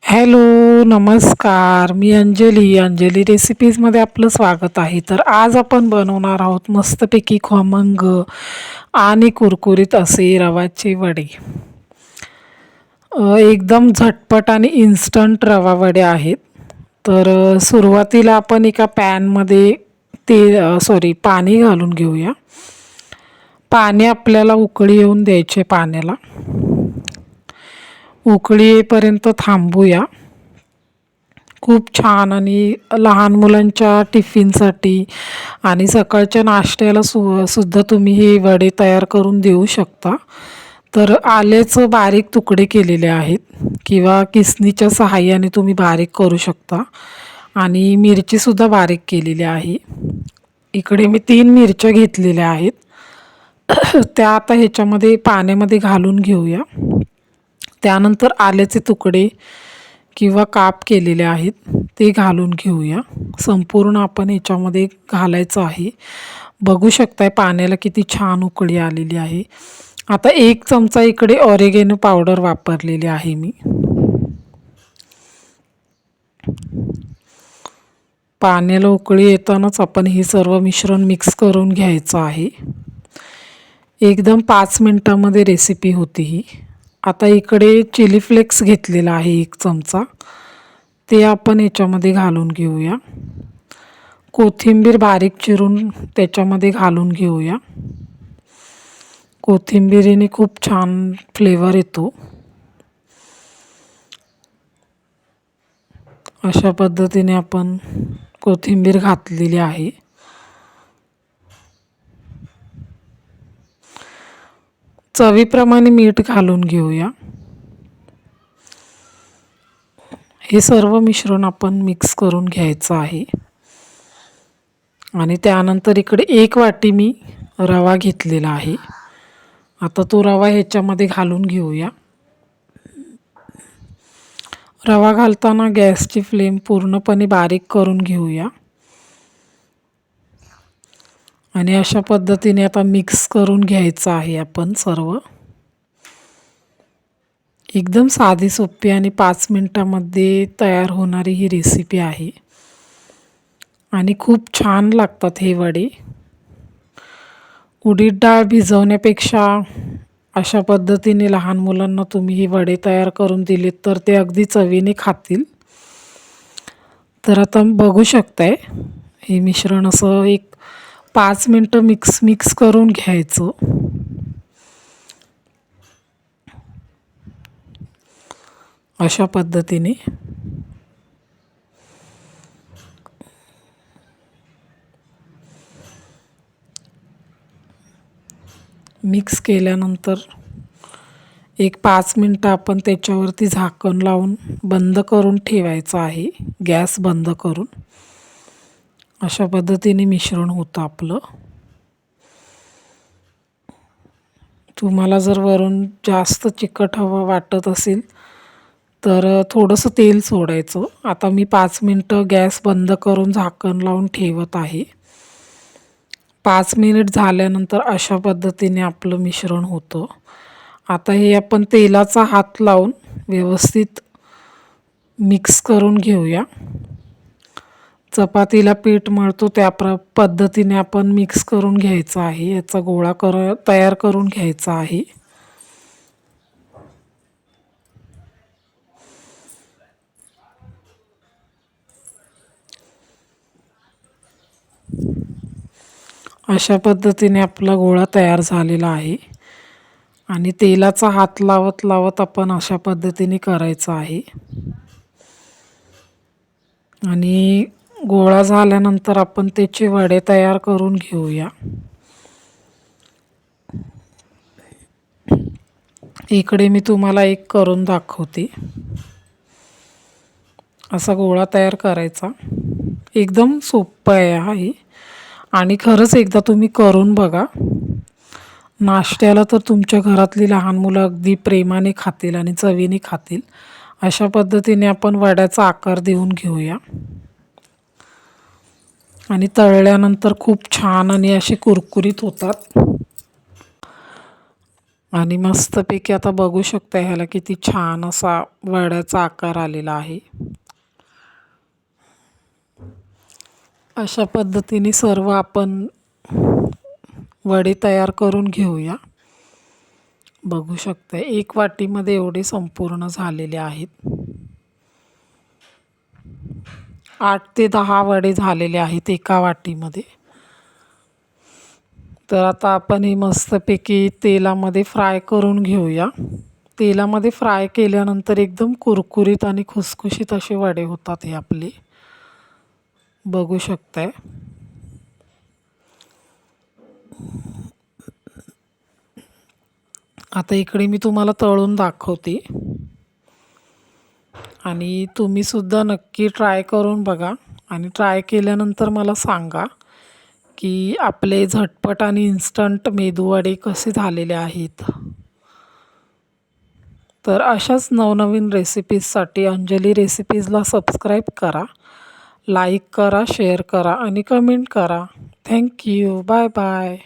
Hello, नमस्कार. मी अंजली रेसिपीजमध्ये आपलं स्वागत आहे. तर आज आपण बनवणार आहोत मस्तपैकी खमंग आणि कुरकुरीत असे रवाचे वडे. एकदम झटपट आणि इन्स्टंट रवा वडे आहेत. तर सुरुवातीला आपण एका पॅनमध्ये पाणी घालून घेऊया. पाणी आपल्याला उकळी येऊन द्यायचे. पाण्याला उकळी येईपर्यंत थांबूया. खूप छान आणि लहान मुलांच्या टिफिनसाठी आणि सकाळच्या नाश्त्याला सुद्धा तुम्ही हे वडे तयार करून देऊ शकता. तर आल्याचं बारीक तुकडे केलेले आहेत किंवा किसणीच्या सहाय्याने तुम्ही बारीक करू शकता. आणि मिरचीसुद्धा बारीक केलेली आहे. इकडे मी 3 मिरच्या घेतलेल्या आहेत. त्या आता ह्याच्यामध्ये पाण्यामध्ये घालून घेऊया. त्यानंतर आल्याचे तुकडे किंवा काप केलेले आहेत ते घालून घेऊया. संपूर्ण आपण ह्याच्यामध्ये घालायचं आहे. बघू शकताय पाण्याला किती छान उकळी आलेली आहे. आता 1 चमचा इकडे ऑरेगेनो पावडर वापरलेली आहे मी. पाण्याला उकळी येतानाच आपण हे सर्व मिश्रण मिक्स करून घ्यायचं आहे. एकदम 5 मिनटामध्ये रेसिपी होती ही. आता इकडे चिली फ्लेक्स घेतलेला आहे 1 चमचा, ते आपण याच्यामध्ये घालून घेऊया. कोथिंबीर बारीक चिरून त्याच्यामध्ये घालून घेऊया. कोथिंबीरीने खूप छान फ्लेवर येतो. अशा पद्धतीने आपण कोथिंबीर घातलेली आहे. चवीप्रमाणे मीठ घालून घेऊया. हे सर्व मिश्रण आपण मिक्स करून घ्यायचं आहे. आणि त्यानंतर इकडे 1 वाटी मी रवा घेतलेला आहे. आता तो रवा ह्याच्यामध्ये घालून घेऊया. रवा घालताना गॅसची फ्लेम पूर्णपणे बारीक करून घेऊया. आणि अशा पद्धतीने आता मिक्स करून घ्यायचं आहे आपण सर्व. एकदम साधी सोपी आणि 5 मिनटामध्ये तयार होणारी ही रेसिपी आहे. आणि खूप छान लागतात हे वडे. उडीद डाळ भिजवण्यापेक्षा अशा पद्धतीने लहान मुलांना तुम्ही हे वडे तयार करून दिलेत तर ते अगदी चवीने खातील. तर आता बघू शकताय हे मिश्रण असं 5 मिनटं मिक्स करून घ्यायचं. अशा पद्धतीने मिक्स केल्यानंतर 5 मिनटं आपण त्याच्यावरती झाकण लावून बंद करून ठेवायचं आहे. गॅस बंद करून. अशा पद्धतीने मिश्रण होतं आपलं. तुम्हाला जर वरून जास्त चिकट हवं वाटत असेल तर थोडंसं तेल सोडायचं. आता मी 5 मिनटं गॅस बंद करून झाकण लावून ठेवत आहे. 5 मिनिट झाल्यानंतर अशा पद्धतीने आपलं मिश्रण होतं. आता हे आपण तेलाचा हात लावून व्यवस्थित मिक्स करून घेऊया. चपातीला पीठ मळतो त्या पद्धतीने आपण मिक्स करून घ्यायचं आहे. याचा गोळा तयार करून घ्यायचा आहे. अशा पद्धतीने आपला गोळा तयार झालेला आहे. आणि तेलाचा हात लावत लावत आपण अशा पद्धतीने करायचं आहे. आणि गोळा झाल्यानंतर आपण त्याचे वडे तयार करून घेऊया. इकडे मी तुम्हाला एक करून दाखवते. असा गोळा तयार करायचा. एकदम सोपं आहे आणि खरंच एकदा तुम्ही करून बघा. नाश्त्याला तर तुमच्या घरातली लहान मुलं अगदी प्रेमाने खातील आणि चवीने खातील. अशा पद्धतीने आपण वड्याचा आकार देऊन घेऊया. आणि तळल्यानंतर खूप छान आणि असे कुरकुरीत होतात. आणि मस्तपैकी आता बघू शकता ह्याला किती छान असा वड्याचा आकार आलेला आहे. अशा पद्धतीने सर्व आपण वडे तयार करून घेऊया. बघू शकता एक वाटीमध्ये एवढे संपूर्ण झालेले आहेत. 8 ते 10 वडे झालेले आहेत एका वाटीमध्ये. तर आता आपण हे मस्तपैकी तेलामध्ये फ्राय करून घेऊया. तेलामध्ये फ्राय केल्यानंतर एकदम कुरकुरीत आणि खुसखुशीत असे वडे होतात हे आपले. बघू शकताय. आता इकडे मी तुम्हाला तळून दाखवते आणि तुम्हीसुद्धा नक्की ट्राय करून बघा आणि ट्राय केल्यानंतर मला सांगा की आपले झटपट आणि इन्स्टंट मेदूवडे कसे झालेले आहेत. तर अशाच नवनवीन रेसिपीजसाठी अंजली रेसिपीजला सबस्क्राईब करा, लाईक करा, शेअर करा आणि कमेंट करा. थँक्यू. Bye bye.